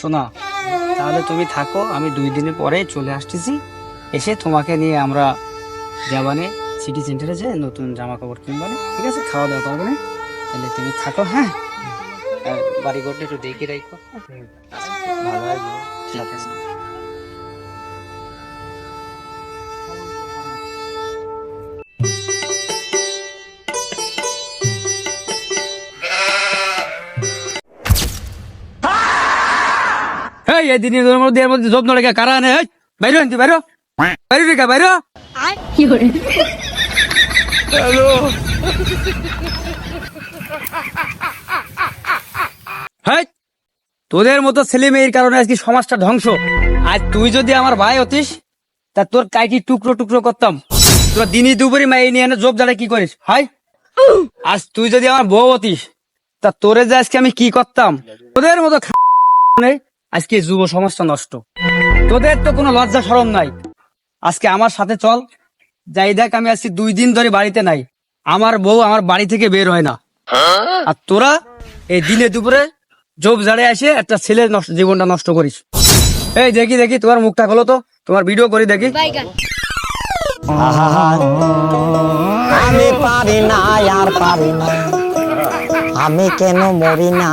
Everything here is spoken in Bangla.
শোনা, তাহলে তুমি থাকো, আমি 2 দিনের পরে চলে আসতেছি। এসে তোমাকে নিয়ে আমরা যাবানে সিটি সেন্টারে যে নতুন জামা কাপড় কিনবানে, ঠিক আছে? খাওয়া দাওয়া করবো না, তাহলে তুমি থাকো। হ্যাঁ, আর বাড়ি ঘরটা একটু দেখে রাখো। ভালো লাগবে। ঠিক আছে। এই দিনের মধ্যে এর মধ্যে জব নড়ে কারা আনে? বাইরে আনতে বাইরে বাইরে রেখা বাইরে। হ্যালো, হ্যাঁ, তোদের মতো ছেলে মেয়ের কারণে আজকে সমাজটা ধ্বংস। আজ তুই যদি আমার ভাই হতিস, তা তোর কাইটি টুকরো টুকরো করতাম। তোরা দিনই দুপুরি মাই নিয়ে এনে জব জ্বালায় কি করিস? হয় আজ তুই যদি আমার বউ হতিস, তা তোরে যে আজকে আমি কি করতাম? তোদের মতো আজকে যুব সমাজটা নষ্ট। তোদের তো কোনো লজ্জা শরম নাই। আজকে আমার সাথে চল, যাই দেখ আমি আজকে 2 দিন ধরে বাড়িতে নাই। আমার বউ আমার বাড়ি থেকে বের হয় না, আর তোরা এই দিনে দুপুরে জব জাড়ে আসে একটা ছেলের জীবনটা নষ্ট করিস। এই দেখি দেখি তোমার মুখটা খোলো তো, তোমার ভিডিও করি দেখি। আমি পারি না, আর পারি না, আমি কেন মরি না।